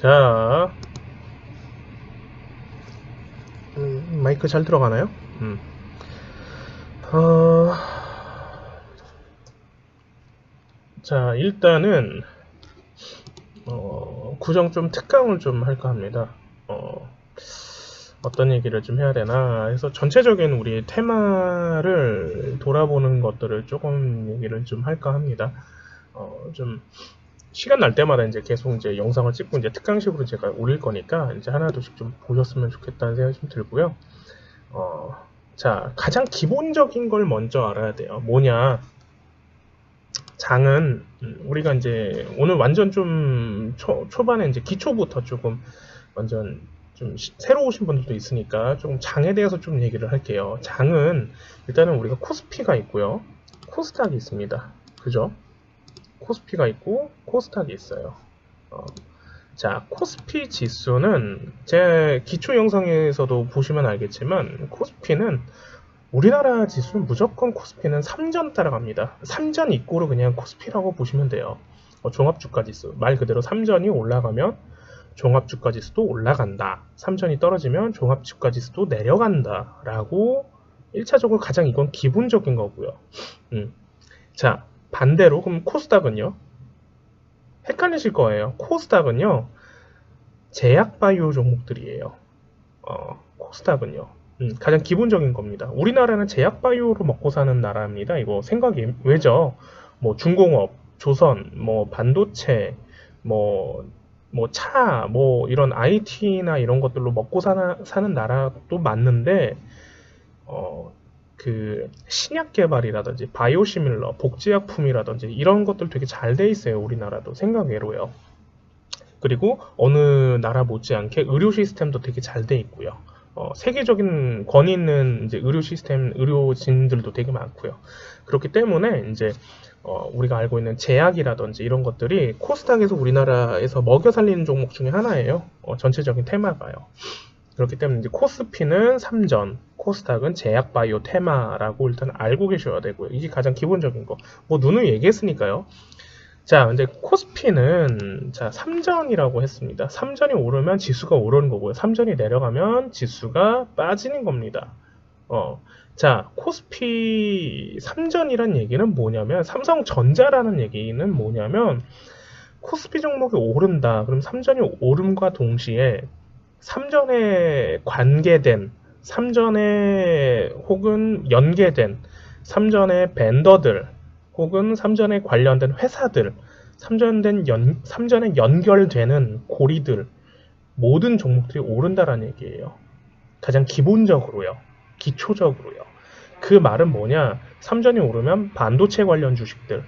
자, 마이크 잘 들어가나요? 어, 자, 일단은 구정 좀 특강을 좀 할까 합니다. 어떤 얘기를 좀 해야 되나 해서 전체적인 우리 테마를 돌아보는 것들을 조금 얘기를 좀 할까 합니다. 좀 시간 날 때마다 이제 계속 이제 영상을 찍고 이제 특강식으로 제가 올릴 거니까 이제 하나둘씩 좀 보셨으면 좋겠다는 생각이 좀 들고요. 자, 가장 기본적인 걸 먼저 알아야 돼요. 뭐냐? 장은 우리가 이제 오늘 완전 좀 초반에 이제 기초부터 조금 완전 좀 새로 오신 분들도 있으니까 조금 장에 대해서 좀 얘기를 할게요. 장은 일단은 우리가 코스피가 있고요. 코스닥이 있습니다. 그죠? 코스피가 있고 코스닥이 있어요. 자, 코스피 지수는 제 기초 영상에서도 보시면 알겠지만 코스피는 우리나라 지수는 무조건 코스피는 3전 따라갑니다. 3전 이꼬르 그냥 코스피라고 보시면 돼요. 종합주가지수 말 그대로 3전이 올라가면 종합주가지수도 올라간다. 3전이 떨어지면 종합주가지수도 내려간다. 라고 1차적으로 가장 이건 기본적인 거고요. 자, 반대로 그럼 코스닥은요? 헷갈리실 거예요. 코스닥은요. 제약바이오 종목들이에요. 코스닥은요. 가장 기본적인 겁니다. 우리나라는 제약바이오로 먹고 사는 나라입니다. 이거 생각이 왜죠? 뭐 중공업, 조선, 뭐 반도체, 뭐 차, 뭐 이런 IT나 이런 것들로 먹고 사는 나라도 맞는데 그 신약 개발이라든지 바이오시밀러, 복제약품이라든지 이런 것들 되게 잘 돼 있어요. 우리나라도 생각외로요. 그리고 어느 나라 못지않게 의료 시스템도 되게 잘 돼 있고요. 세계적인 권위 있는 이제 의료 시스템, 의료진들도 되게 많고요. 그렇기 때문에 이제 우리가 알고 있는 제약이라든지 이런 것들이 코스닥에서 우리나라에서 먹여 살리는 종목 중에 하나예요. 전체적인 테마가요. 그렇기 때문에 이제 코스피는 3전, 코스닥은 제약 바이오 테마라고 일단 알고 계셔야 되고요. 이게 가장 기본적인 거. 뭐 누누이 얘기했으니까요. 자, 근데 코스피는 자 3전이라고 했습니다. 3전이 오르면 지수가 오르는 거고요. 3전이 내려가면 지수가 빠지는 겁니다. 자, 코스피 3전이란 얘기는 뭐냐면 삼성전자라는 얘기는 뭐냐면 코스피 종목이 오른다. 그럼 3전이 오름과 동시에 3전에 관계된 3전에 혹은 연계된 3전의 벤더들 혹은 3전에 관련된 회사들 3전에 연결되는 고리들 모든 종목들이 오른다라는 얘기예요. 가장 기본적으로요. 기초적으로요. 그 말은 뭐냐? 3전이 오르면 반도체 관련 주식들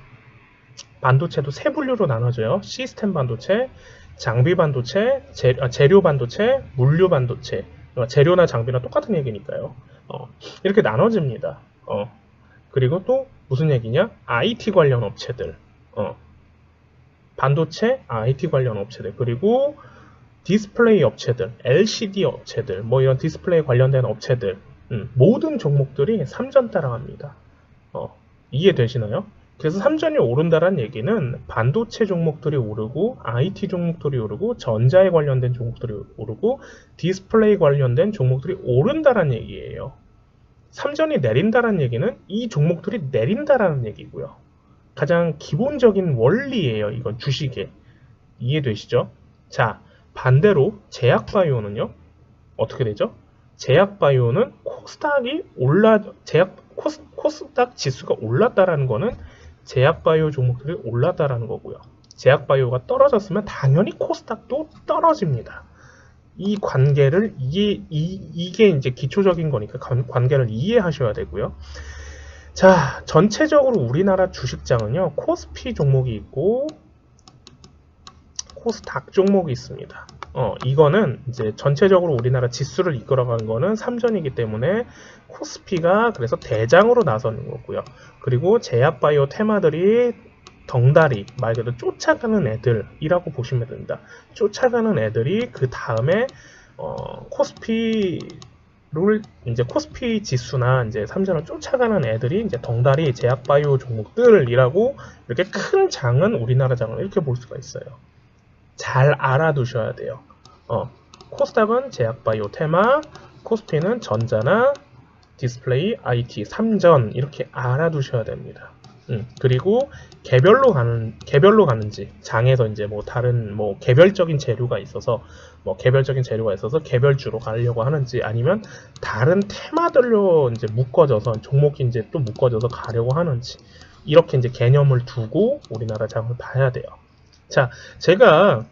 반도체도 세 분류로 나눠져요. 시스템 반도체, 장비 반도체, 재료 반도체, 물류 반도체. 재료나 장비나 똑같은 얘기니까요. 이렇게 나눠집니다. 그리고 또 무슨 얘기냐? IT 관련 업체들. 반도체, IT 관련 업체들. 그리고 디스플레이 업체들, LCD 업체들, 뭐 이런 디스플레이 관련된 업체들. 모든 종목들이 3전 따라갑니다. 이해되시나요? 그래서 3전이 오른다는 얘기는 반도체 종목들이 오르고 IT 종목들이 오르고 전자에 관련된 종목들이 오르고 디스플레이 관련된 종목들이 오른다는 얘기예요. 3전이 내린다는 얘기는 이 종목들이 내린다라는 얘기고요. 가장 기본적인 원리예요. 이건 주식에. 이해되시죠? 자, 반대로 제약바이오는요. 어떻게 되죠? 제약바이오는 코스닥 지수가 올랐다라는 거는 제약바이오 종목들이 올랐다라는 거고요. 제약바이오가 떨어졌으면 당연히 코스닥도 떨어집니다. 이 관계를 이게 이제 기초적인 거니까 관계를 이해하셔야 되고요. 자, 전체적으로 우리나라 주식장은요. 코스피 종목이 있고 코스닥 종목이 있습니다. 이거는 이제 전체적으로 우리나라 지수를 이끌어가는 거는 3전이기 때문에 코스피가 그래서 대장으로 나서는 거고요. 그리고 제약바이오 테마들이 덩다리, 말 그대로 쫓아가는 애들이라고 보시면 됩니다. 쫓아가는 애들이 그 다음에 코스피 지수나 이제 3전을 쫓아가는 애들이 이제 덩다리 제약바이오 종목들이라고 이렇게 큰 장은 우리나라 장은 이렇게 볼 수가 있어요. 잘 알아두셔야 돼요. 코스닥은 제약바이오 테마, 코스피는 전자나 디스플레이, IT, 3전 이렇게 알아두셔야 됩니다. 그리고 개별로 가는지 장에서 이제 뭐 다른 뭐 개별적인 재료가 있어서 개별주로 가려고 하는지 아니면 다른 테마들로 이제 묶어져서 종목이 이제 또 묶어져서 가려고 하는지 이렇게 이제 개념을 두고 우리나라 장을 봐야 돼요. 자, 제가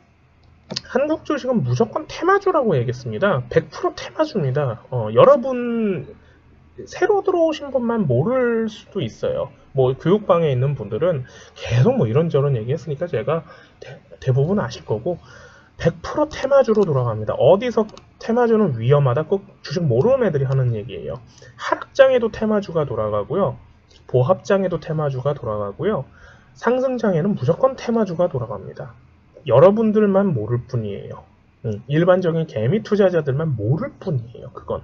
한국 주식은 무조건 테마주라고 얘기했습니다. 100% 테마주입니다. 여러분 새로 들어오신 분만 모를 수도 있어요. 뭐 교육방에 있는 분들은 계속 뭐 이런저런 얘기했으니까 제가 대부분 아실 거고 100% 테마주로 돌아갑니다. 어디서 테마주는 위험하다 꼭 주식 모르는 애들이 하는 얘기예요. 하락장에도 테마주가 돌아가고요. 보합장에도 테마주가 돌아가고요. 상승장에는 무조건 테마주가 돌아갑니다. 여러분들만 모를 뿐이에요. 일반적인 개미 투자자들만 모를 뿐이에요. 그건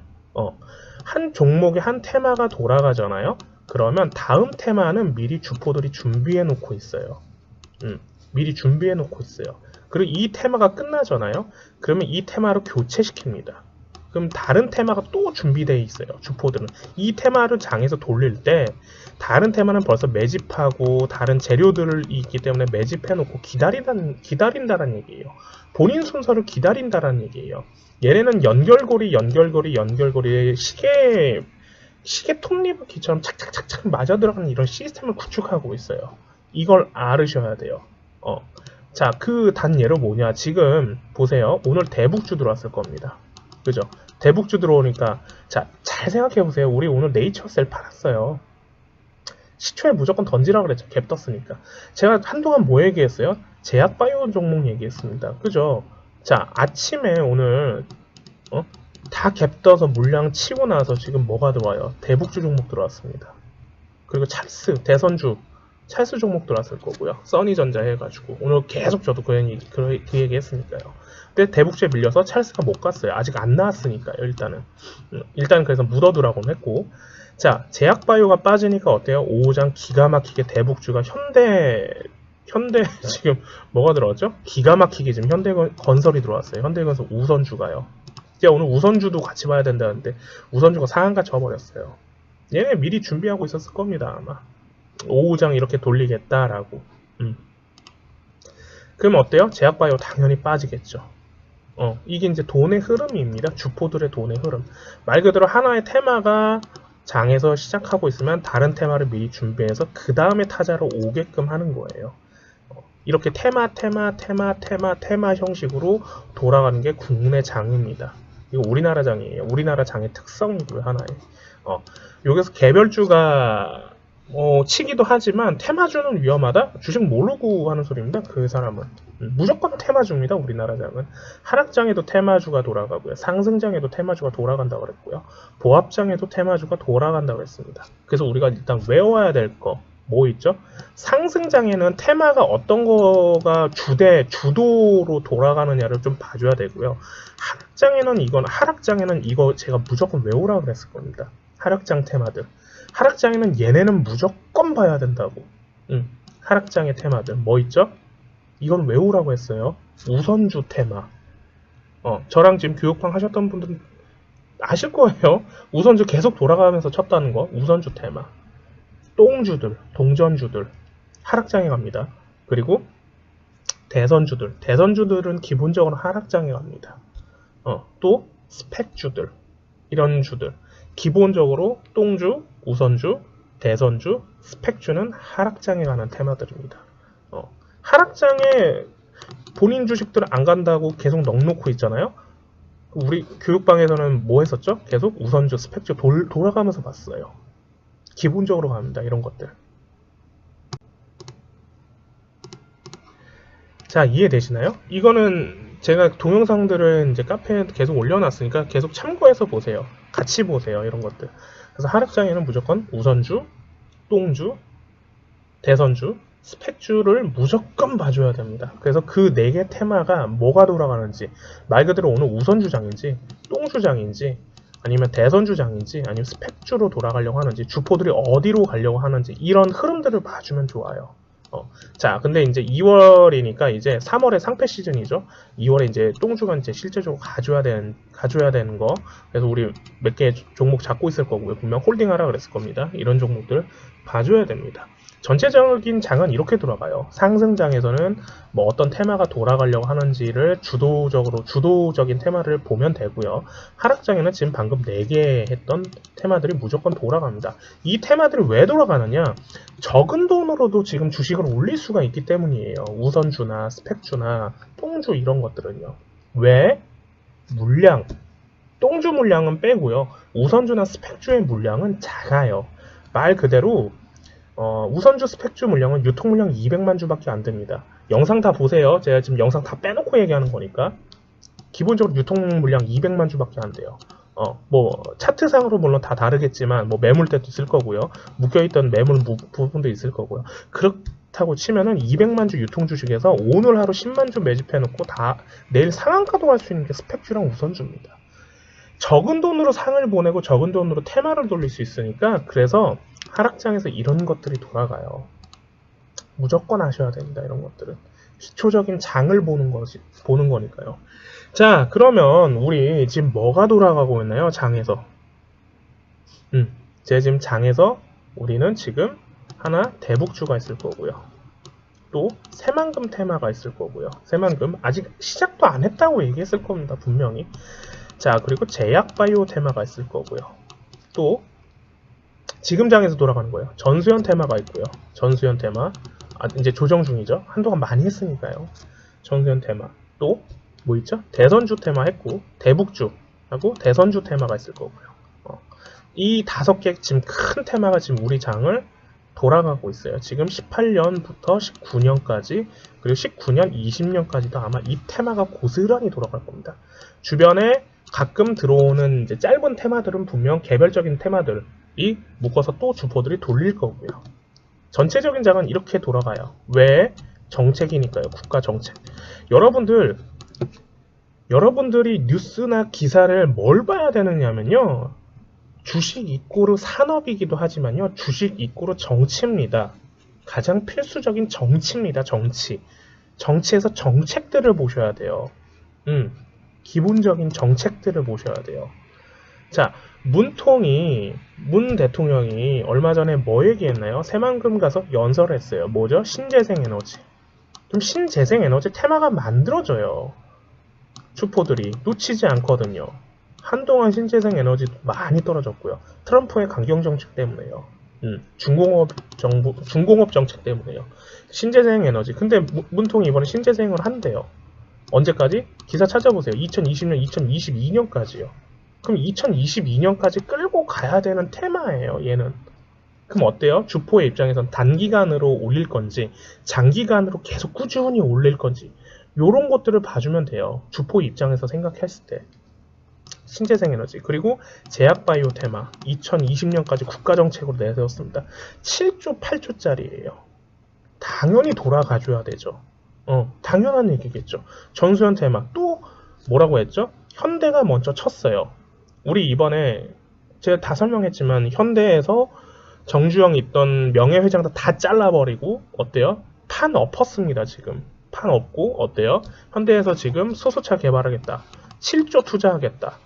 한 종목에 한 테마가 돌아가잖아요. 그러면 다음 테마는 미리 주포들이 준비해 놓고 있어요. 미리 준비해 놓고 있어요. 그리고 이 테마가 끝나잖아요. 그러면 이 테마로 교체시킵니다. 그럼 다른 테마가 또 준비되어 있어요. 주포들은 이 테마를 장에서 돌릴 때 다른 테마는 벌써 매집하고 다른 재료들이 있기 때문에 매집해 놓고 기다린다는 얘기예요. 본인 순서를 기다린다는 얘기예요. 얘네는 연결고리의 시계 톱니바퀴처럼 착착착착 맞아 들어가는 이런 시스템을 구축하고 있어요. 이걸 알으셔야 돼요. 자, 그 단 예로 뭐냐? 지금 보세요. 오늘 대북주 들어왔을 겁니다. 그죠? 대북주 들어오니까 자, 잘 생각해 보세요. 우리 오늘 네이처셀 팔았어요. 시초에 무조건 던지라 그랬죠. 갭 떴으니까. 제가 한동안 뭐 얘기했어요? 제약바이오 종목 얘기했습니다. 그죠? 자, 아침에 오늘 다 갭 떠서 물량 치고 나서 지금 뭐가 들어와요? 대북주 종목 들어왔습니다. 그리고 대선주 찰스 종목 들어왔을 거고요. 써니전자 해가지고 오늘 계속 저도 그 얘기 했으니까요. 근데 대북주에 밀려서 찰스가 못 갔어요. 아직 안 나왔으니까요. 일단 그래서 묻어두라고는 했고, 자, 제약바이오가 빠지니까 어때요? 5장 기가 막히게 대북주가 현대 지금 뭐가 들어왔죠? 기가 막히게 지금 현대건설이 들어왔어요. 현대건설 우선주가요. 이제 오늘 우선주도 같이 봐야 된다는데 우선주가 상한가 쳐버렸어요. 얘네 미리 준비하고 있었을 겁니다. 아마 5장 이렇게 돌리겠다라고. 그럼 어때요? 제약바이오 당연히 빠지겠죠. 이게 이제 돈의 흐름입니다. 주포들의 돈의 흐름. 말 그대로 하나의 테마가 장에서 시작하고 있으면 다른 테마를 미리 준비해서 그 다음에 타자로 오게끔 하는 거예요. 이렇게 테마 형식으로 돌아가는 게 국내 장입니다. 이거 우리나라 장이에요. 우리나라 장의 특성이고요, 하나의. 여기서 개별주가 치기도 하지만 테마주는 위험하다? 주식 모르고 하는 소리입니다. 그 사람은. 무조건 테마주입니다. 우리나라 장은. 하락장에도 테마주가 돌아가고요. 상승장에도 테마주가 돌아간다고 그랬고요. 보합장에도 테마주가 돌아간다고 했습니다. 그래서 우리가 일단 외워야 될 거 뭐 있죠? 상승장에는 테마가 어떤 거가 주도로 돌아가느냐를 좀 봐줘야 되고요. 하락장에는 이거 제가 무조건 외우라고 그랬을 겁니다. 하락장 테마들. 하락장에는 얘네는 무조건 봐야 된다고. 하락장의 테마들 뭐 있죠? 이건 외우라고 했어요. 우선주 테마. 저랑 지금 교육방 하셨던 분들은 아실 거예요. 우선주 계속 돌아가면서 쳤다는 거. 우선주 테마. 동전주들 하락장에 갑니다. 그리고 대선주들은 기본적으로 하락장에 갑니다. 또 스펙주들, 이런 주들 기본적으로 똥주, 우선주, 대선주, 스펙주는 하락장에 가는 테마들입니다. 하락장에 본인 주식들 안 간다고 계속 넉놓고 있잖아요. 우리 교육방에서는 뭐 했었죠? 계속 우선주, 스펙주 돌아가면서 봤어요. 기본적으로 갑니다. 이런 것들. 자, 이해되시나요? 이거는 제가 동영상들을 이제 카페에 계속 올려놨으니까 계속 참고해서 보세요. 같이 보세요. 이런 것들. 그래서 하락장에는 무조건 우선주, 똥주, 대선주, 스펙주를 무조건 봐줘야 됩니다. 그래서 그 4개 테마가 뭐가 돌아가는지, 말 그대로 오늘 우선주장인지, 똥주장인지, 아니면 대선주장인지, 아니면 스펙주로 돌아가려고 하는지, 주포들이 어디로 가려고 하는지, 이런 흐름들을 봐주면 좋아요. 자, 근데 이제 2월이니까 이제 3월에 상패 시즌이죠. 2월에 이제 똥주가 이제 실제적으로 가져야 되는 거. 그래서 우리 몇 개 종목 잡고 있을 거고요. 분명 홀딩하라 그랬을 겁니다. 이런 종목들 봐줘야 됩니다. 전체적인 장은 이렇게 돌아가요. 상승장에서는 뭐 어떤 테마가 돌아가려고 하는지를 주도적인 테마를 보면 되고요. 하락장에는 지금 방금 4개 했던 테마들이 무조건 돌아갑니다. 이 테마들이 왜 돌아가느냐? 적은 돈으로도 지금 주식을 올릴 수가 있기 때문이에요. 우선주나 스펙주나 똥주 이런 것들은요. 왜? 물량. 똥주 물량은 빼고요. 우선주나 스펙주의 물량은 작아요. 말 그대로 우선주 스펙주 물량은 유통 물량 200만 주밖에 안 됩니다. 영상 다 보세요. 제가 지금 영상 다 빼놓고 얘기하는 거니까. 기본적으로 유통 물량 200만 주밖에 안 돼요. 뭐 차트상으로 물론 다 다르겠지만 뭐 매물대도 있을 거고요. 묶여있던 매물 부분도 있을 거고요. 그렇다고 치면은 200만 주 유통 주식에서 오늘 하루 10만 주 매집해놓고 다 내일 상한가도 할 수 있는 게 스펙주랑 우선주입니다. 적은 돈으로 상을 보내고 적은 돈으로 테마를 돌릴 수 있으니까 그래서 하락장에서 이런 것들이 돌아가요. 무조건 하셔야 됩니다. 이런 것들은 기초적인 장을 보는 거니까요. 자, 그러면 우리 지금 뭐가 돌아가고 있나요? 장에서. 제 지금 장에서 우리는 지금 하나 대북주가 있을 거고요. 또 새만금 테마가 있을 거고요. 새만금 아직 시작도 안 했다고 얘기했을 겁니다. 분명히. 자, 그리고 제약바이오 테마가 있을 거고요. 또 지금 장에서 돌아가는 거예요. 전수현 테마가 있고요. 전수현 테마. 이제 조정 중이죠. 한동안 많이 했으니까요. 전수현 테마. 또 뭐 있죠? 대선주 테마 했고 대북주 하고 대선주 테마가 있을 거고요. 이 5개 지금 큰 테마가 지금 우리 장을 돌아가고 있어요. 지금 18년부터 19년까지 그리고 19년, 20년까지도 아마 이 테마가 고스란히 돌아갈 겁니다. 주변에 가끔 들어오는 이제 짧은 테마들은 분명 개별적인 테마들이 묶어서 또 주포들이 돌릴 거고요. 전체적인 장은 이렇게 돌아가요. 왜? 정책이니까요. 국가 정책. 여러분들이 뉴스나 기사를 뭘 봐야 되느냐면요. 주식 이꼬르 산업이기도 하지만요. 주식 이꼬르 정치입니다. 가장 필수적인 정치입니다. 정치. 정치에서 정책들을 보셔야 돼요. 기본적인 정책들을 보셔야 돼요. 자, 문 대통령이 얼마 전에 뭐 얘기했나요? 새만금 가서 연설을 했어요. 뭐죠? 신재생에너지. 그럼 신재생에너지 테마가 만들어져요. 주포들이 놓치지 않거든요. 한동안 신재생에너지 많이 떨어졌고요. 트럼프의 강경정책 때문에요. 중공업 정책 때문에요. 신재생에너지. 근데 문통이 이번에 신재생을 한대요. 언제까지? 기사 찾아보세요. 2020년, 2022년까지요. 그럼 2022년까지 끌고 가야 되는 테마예요, 얘는. 그럼 어때요? 주포의 입장에선 단기간으로 올릴 건지, 장기간으로 계속 꾸준히 올릴 건지, 요런 것들을 봐주면 돼요. 주포 입장에서 생각했을 때. 신재생에너지. 그리고 제약바이오 테마. 2020년까지 국가정책으로 내세웠습니다. 7조, 8조짜리예요. 당연히 돌아가줘야 되죠. 당연한 얘기겠죠. 전수현 테마. 또 뭐라고 했죠? 현대가 먼저 쳤어요. 우리 이번에 제가 다 설명했지만 현대에서 정주영 있던 명예회장도 다 잘라버리고 어때요? 판 엎었습니다. 지금 판 엎고 어때요? 현대에서 지금 수소차 개발하겠다. 7조 투자하겠다.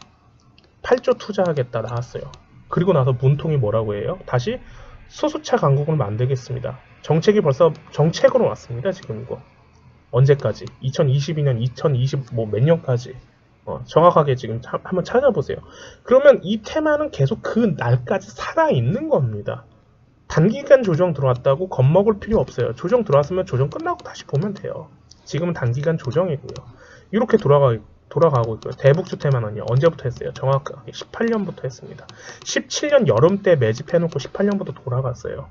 8조 투자하겠다 나왔어요. 그리고 나서 문통이 뭐라고 해요? 다시 수소차 강국을 만들겠습니다. 정책이 벌써 정책으로 왔습니다. 지금 이거 언제까지? 2022년, 2020 뭐 몇 년까지? 정확하게 지금 한번 찾아보세요. 그러면 이 테마는 계속 그 날까지 살아있는 겁니다. 단기간 조정 들어왔다고 겁먹을 필요 없어요. 조정 들어왔으면 조정 끝나고 다시 보면 돼요. 지금은 단기간 조정이고요. 이렇게 돌아가고 있고요. 대북주 테마는요. 언제부터 했어요? 정확하게 18년부터 했습니다. 17년 여름 때 매집해놓고 18년부터 돌아갔어요.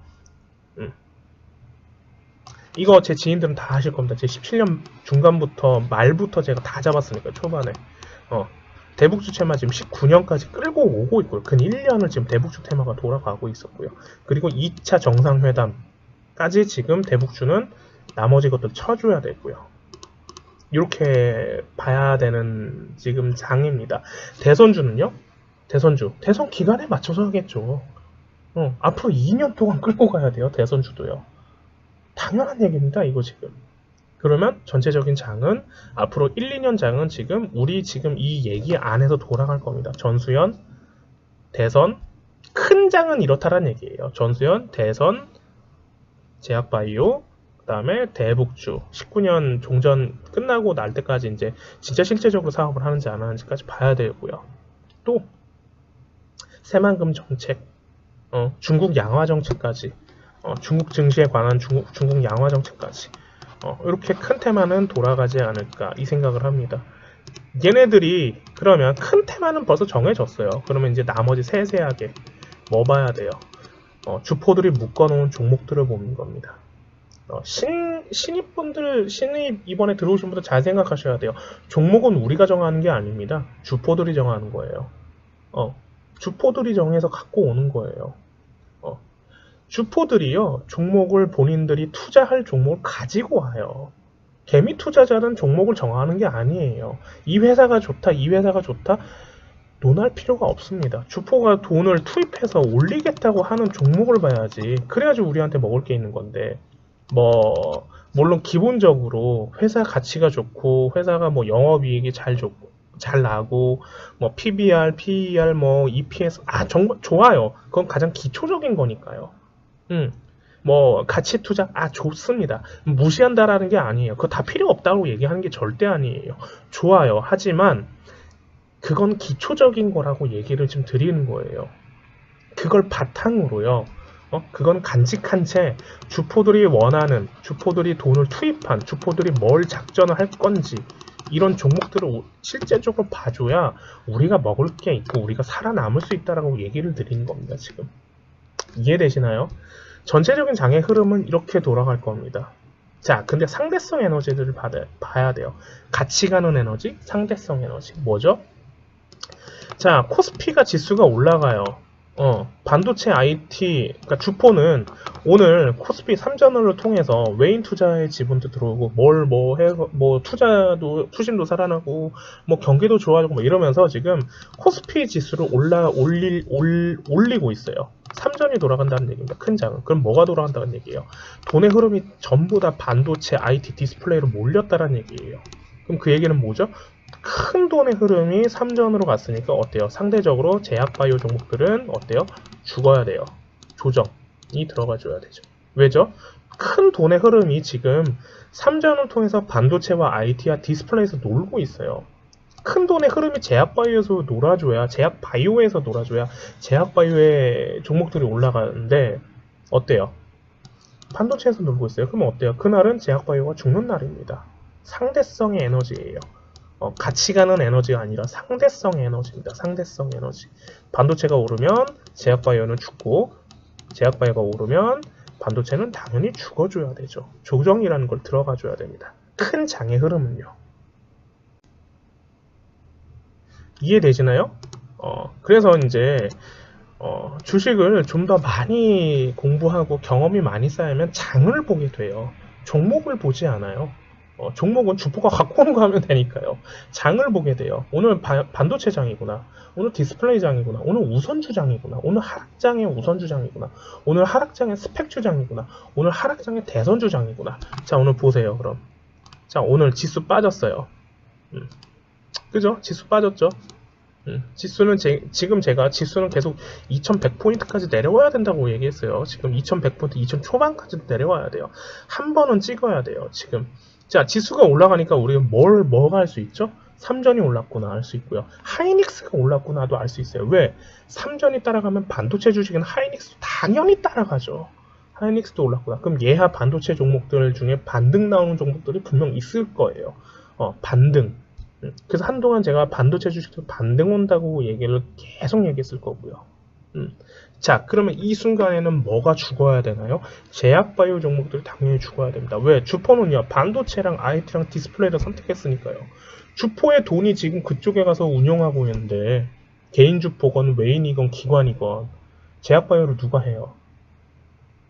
이거 제 지인들은 다 하실 겁니다. 제 17년 중간부터 말부터 제가 다 잡았으니까 초반에 대북주 테마 지금 19년까지 끌고 오고 있고요. 근 1년을 지금 대북주 테마가 돌아가고 있었고요. 그리고 2차 정상회담까지 지금 대북주는 나머지 것들 쳐줘야 되고요. 이렇게 봐야 되는 지금 장입니다. 대선주는요? 대선 기간에 맞춰서 하겠죠. 앞으로 2년 동안 끌고 가야 돼요. 대선주도요. 당연한 얘기입니다. 이거 지금. 그러면 전체적인 장은 앞으로 1, 2년 장은 지금 우리 지금 이 얘기 안에서 돌아갈 겁니다. 전수연, 대선, 큰 장은 이렇다란 얘기예요. 전수연, 대선, 제약바이오, 그 다음에 대북주 19년 종전 끝나고 날 때까지 이제 진짜 실제적으로 사업을 하는지 안 하는지까지 봐야 되고요. 또 새만금 정책, 중국 양화 정책까지, 중국 증시에 관한 중국 양화 정책까지 이렇게 큰 테마는 돌아가지 않을까 이 생각을 합니다. 얘네들이 그러면 큰 테마는 벌써 정해졌어요. 그러면 이제 나머지 세세하게 뭐 봐야 돼요? 주포들이 묶어놓은 종목들을 보는 겁니다. 신입 이번에 들어오신 분들 잘 생각하셔야 돼요. 종목은 우리가 정하는 게 아닙니다. 주포들이 정하는 거예요. 주포들이 정해서 갖고 오는 거예요. 주포들이요, 종목을 본인들이 투자할 종목을 가지고 와요. 개미 투자자는 종목을 정하는 게 아니에요. 이 회사가 좋다, 이 회사가 좋다, 논할 필요가 없습니다. 주포가 돈을 투입해서 올리겠다고 하는 종목을 봐야지. 그래야지 우리한테 먹을 게 있는 건데, 물론 기본적으로 회사 가치가 좋고, 회사가 영업이익이 잘 나고, PBR, PER, EPS, 정말 좋아요. 그건 가장 기초적인 거니까요. 가치 투자, 좋습니다. 무시한다라는 게 아니에요. 그거 다 필요 없다고 얘기하는 게 절대 아니에요. 좋아요. 하지만, 그건 기초적인 거라고 얘기를 지금 드리는 거예요. 그걸 바탕으로요. 그건 간직한 채 주포들이 원하는, 주포들이 돈을 투입한, 주포들이 뭘 작전을 할 건지 이런 종목들을 실제적으로 봐줘야 우리가 먹을 게 있고 우리가 살아남을 수 있다라고 얘기를 드리는 겁니다. 지금 이해되시나요? 전체적인 장의 흐름은 이렇게 돌아갈 겁니다. 자, 근데 상대성 에너지들을 봐야 돼요. 같이 가는 에너지, 상대성 에너지. 뭐죠? 자, 코스피가 지수가 올라가요. 반도체 IT, 그러니까 주포는 오늘 코스피 3전을 통해서 외인 투자의 지분도 들어오고, 투심도 살아나고, 경기도 좋아지고, 이러면서 지금 코스피 지수를 올리고 있어요. 3전이 돌아간다는 얘기입니다. 큰 장은. 그럼 뭐가 돌아간다는 얘기예요? 돈의 흐름이 전부 다 반도체, IT, 디스플레이로 몰렸다는 얘기예요. 그럼 그 얘기는 뭐죠? 큰 돈의 흐름이 3전으로 갔으니까 어때요? 상대적으로 제약바이오 종목들은 어때요? 죽어야 돼요. 조정이 들어가줘야 되죠. 왜죠? 큰 돈의 흐름이 지금 3전을 통해서 반도체와 IT와 디스플레이에서 놀고 있어요. 큰 돈의 흐름이 제약바이오에서 놀아줘야, 제약바이오에서 놀아줘야 제약바이오의 종목들이 올라가는데 어때요? 반도체에서 놀고 있어요. 그러면 어때요? 그날은 제약바이오가 죽는 날입니다. 상대성의 에너지예요. 같이 가는 에너지가 아니라 상대성 에너지입니다. 상대성 에너지. 반도체가 오르면 제약바이오는 죽고, 제약바이오가 오르면 반도체는 당연히 죽어줘야 되죠. 조정이라는 걸 들어가줘야 됩니다. 큰 장의 흐름은요. 이해되시나요? 그래서 이제 주식을 좀 더 많이 공부하고 경험이 많이 쌓이면 장을 보게 돼요. 종목을 보지 않아요. 종목은 주포가 갖고 오는 거 하면 되니까요. 장을 보게 돼요. 오늘 반도체 장이구나. 오늘 디스플레이 장이구나. 오늘 우선주 장이구나. 오늘 하락장의 우선주 장이구나. 오늘 하락장의 스펙주 장이구나. 오늘 하락장의 대선주 장이구나. 자, 오늘 보세요. 그럼. 자, 오늘 지수 빠졌어요. 그죠? 지수 빠졌죠? 지수는 지금 제가 지수는 계속 2100포인트까지 내려와야 된다고 얘기했어요. 지금 2100포인트, 2000 초반까지도 내려와야 돼요. 한 번은 찍어야 돼요. 지금. 자, 지수가 올라가니까 우리가 뭐가 할 수 있죠? 3전이 올랐구나 알 수 있고요. 하이닉스가 올랐구나도 알 수 있어요. 왜? 3전이 따라가면 반도체 주식은 하이닉스 당연히 따라가죠. 하이닉스도 올랐구나. 그럼 예하 반도체 종목들 중에 반등 나오는 종목들이 분명 있을 거예요. 반등. 그래서 한동안 제가 반도체 주식도 반등 온다고 계속 얘기했을 거고요. 자, 그러면 이 순간에는 뭐가 죽어야 되나요? 제약바이오 종목들이 당연히 죽어야 됩니다. 왜? 주포는요, 반도체랑 IT랑 디스플레이를 선택했으니까요. 주포의 돈이 지금 그쪽에 가서 운영하고 있는데, 개인 주포건 외인이건 기관이건, 제약바이오를 누가 해요?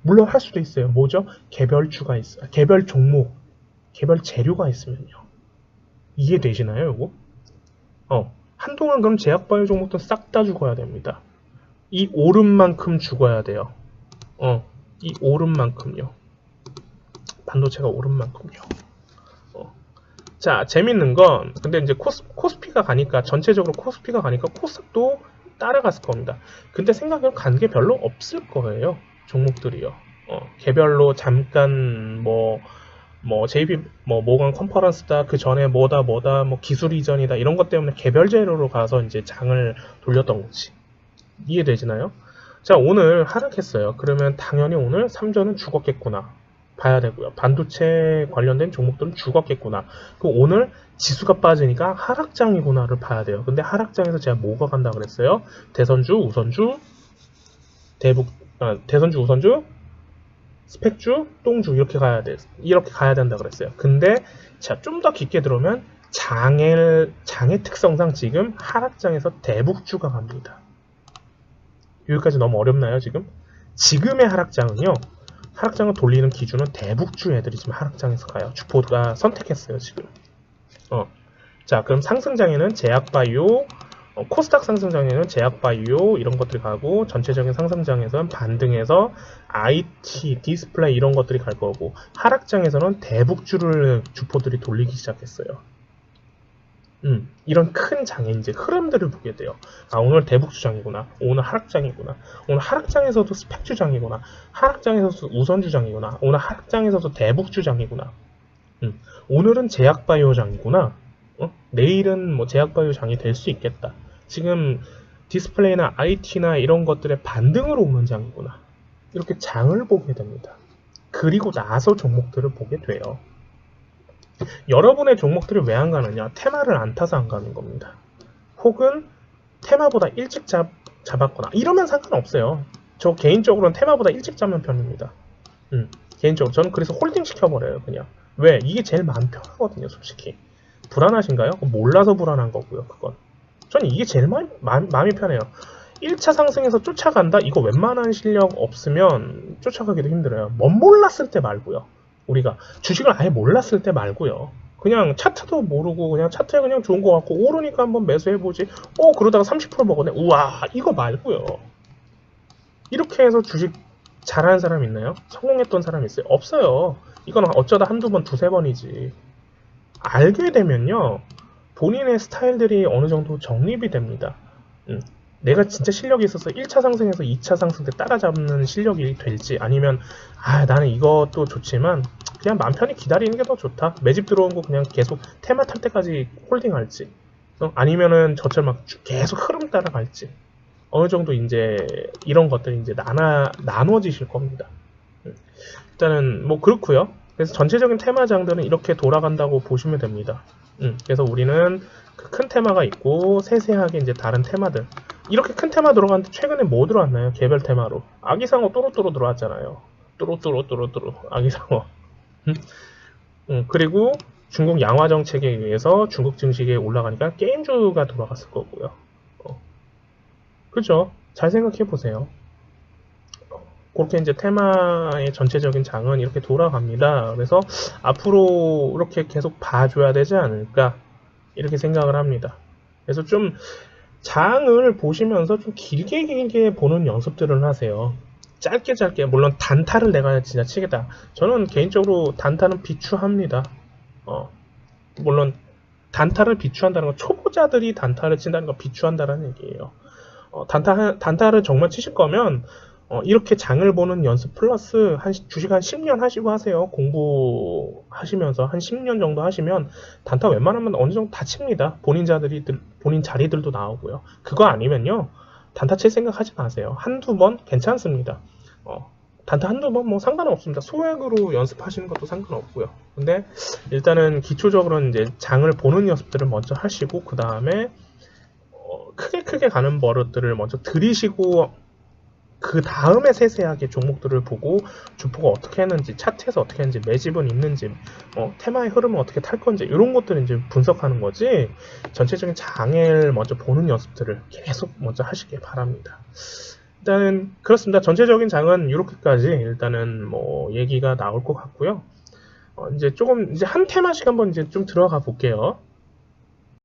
물론 할 수도 있어요. 뭐죠? 개별주가 있어요. 개별 종목, 개별 재료가 있으면요. 이해되시나요, 이거? 한동안 그럼 제약바이오 종목도 싹 다 죽어야 됩니다. 이 오름만큼 죽어야 돼요. 이 오름만큼요. 반도체가 오른 만큼요. 자, 재밌는 건 근데 이제 코스피가 가니까 전체적으로 코스피가 가니까 코스닥도 따라갔을 겁니다. 근데 생각해보면 간 게 별로 없을 거예요. 종목들이요. 개별로 잠깐 JP 모건 컨퍼런스다, 그 전에 뭐다 뭐 기술 이전이다 이런 것 때문에 개별 재료로 가서 이제 장을 돌렸던 거지. 이해되시나요? 자, 오늘 하락했어요. 그러면 당연히 오늘 3전은 죽었겠구나 봐야 되고요. 반도체 관련된 종목들은 죽었겠구나. 그럼 오늘 지수가 빠지니까 하락장이구나를 봐야 돼요. 근데 하락장에서 제가 뭐가 간다 그랬어요? 대선주, 우선주, 대선주, 우선주, 스펙주, 똥주 이렇게 가야 돼. 이렇게 가야 된다 그랬어요. 근데 자, 좀 더 깊게 들어오면 장의 특성상 지금 하락장에서 대북주가 갑니다. 여기까지 너무 어렵나요, 지금? 지금의 하락장은요. 하락장을 돌리는 기준은 대북주 애들이 지금 하락장에서 가요. 주포가 선택했어요, 지금. 자, 그럼 상승장에는 제약바이오, 코스닥 상승장에는 제약바이오 이런 것들이 가고, 전체적인 상승장에서는 반등해서 IT, 디스플레이 이런 것들이 갈 거고, 하락장에서는 대북주를 주포들이 돌리기 시작했어요. 이런 큰 장의 이제 흐름들을 보게 돼요. 아, 오늘 대북주장이구나. 오늘 하락장이구나. 오늘 하락장에서도 스펙주장이구나. 하락장에서도 우선주장이구나. 오늘 하락장에서도 대북주장이구나. 오늘은 제약바이오장이구나. 내일은 뭐 제약바이오장이 될 수 있겠다. 지금 디스플레이나 IT나 이런 것들의 반등으로 오는 장이구나. 이렇게 장을 보게 됩니다. 그리고 나서 종목들을 보게 돼요. 여러분의 종목들이 왜 안 가느냐? 테마를 안 타서 안 가는 겁니다. 혹은 테마보다 일찍 잡았거나 이러면 상관없어요. 저 개인적으로는 테마보다 일찍 잡는 편입니다. 개인적으로 저는 그래서 홀딩 시켜버려요. 그냥. 왜? 이게 제일 마음 편하거든요. 솔직히. 불안하신가요? 몰라서 불안한 거고요. 그건. 저는 이게 제일 마음이 편해요. 1차 상승에서 쫓아간다? 이거 웬만한 실력 없으면 쫓아가기도 힘들어요. 몰랐을 때 말고요. 우리가 주식을 아예 몰랐을 때 말고요. 그냥 차트도 모르고 그냥 차트에 그냥 좋은 거 같고 오르니까 한번 매수해보지. 그러다가 30% 먹었네. 우와, 이거 말고요. 이렇게 해서 주식 잘하는 사람 있나요? 성공했던 사람 있어요? 없어요. 이건 어쩌다 한두 번, 두세 번이지. 알게 되면요. 본인의 스타일들이 어느 정도 정립이 됩니다. 내가 진짜 실력이 있어서 1차 상승에서 2차 상승 때 따라잡는 실력이 될지, 아니면 나는 이것도 좋지만 그냥 마음 편히 기다리는 게 더 좋다. 매집 들어온 거 그냥 계속 테마 탈 때까지 홀딩할지, 아니면은 저처럼 막 계속 흐름 따라갈지, 어느 정도 이제 이런 것들이 이제 나눠지실 겁니다. 일단은 뭐 그렇고요. 그래서 전체적인 테마장들은 이렇게 돌아간다고 보시면 됩니다. 그래서 우리는 그 큰 테마가 있고 세세하게 이제 다른 테마들, 이렇게 큰 테마 들어갔는데 최근에 뭐 들어왔나요? 개별 테마로 아기상어 또로또로 들어왔잖아요. 또로또로 아기상어. 그리고 중국 양화 정책에 의해서 중국 증시에 올라가니까 게임주가 돌아갔을 거고요. 그죠? 잘 생각해 보세요. 그렇게 이제 테마의 전체적인 장은 이렇게 돌아갑니다. 그래서 앞으로 이렇게 계속 봐줘야 되지 않을까, 이렇게 생각을 합니다. 그래서 좀 장을 보시면서 좀 길게 보는 연습들을 하세요. 짧게, 물론 단타를 내가 진짜 치겠다. 저는 개인적으로 단타는 비추합니다. 물론 단타를 비추한다는 건 초보자들이 단타를 친다는 건 비추한다는 얘기예요. 단타를 정말 치실 거면 이렇게 장을 보는 연습 플러스 주식 한 10년 하시고 하세요. 공부하시면서 한 10년 정도 하시면 단타 웬만하면 어느 정도 다 칩니다. 본인 자리들도 나오고요. 그거 아니면요, 단타 칠 생각하지 마세요. 한두 번 괜찮습니다. 단타 한두 번 뭐 상관은 없습니다. 소액으로 연습하시는 것도 상관없고요. 근데 일단은 기초적으로는 이제 장을 보는 연습들을 먼저 하시고, 그 다음에 크게 가는 버릇들을 먼저 들이시고, 그 다음에 세세하게 종목들을 보고 주포가 어떻게 했는지, 차트에서 어떻게 했는지, 매집은 있는지, 테마의 흐름은 어떻게 탈 건지, 이런 것들을 이제 분석하는 거지, 전체적인 장을 먼저 보는 연습들을 계속 먼저 하시길 바랍니다. 일단은 그렇습니다. 전체적인 장은 이렇게까지 일단은 뭐 얘기가 나올 것 같고요. 이제 조금 이제 한 테마씩 한번 이제 좀 들어가 볼게요.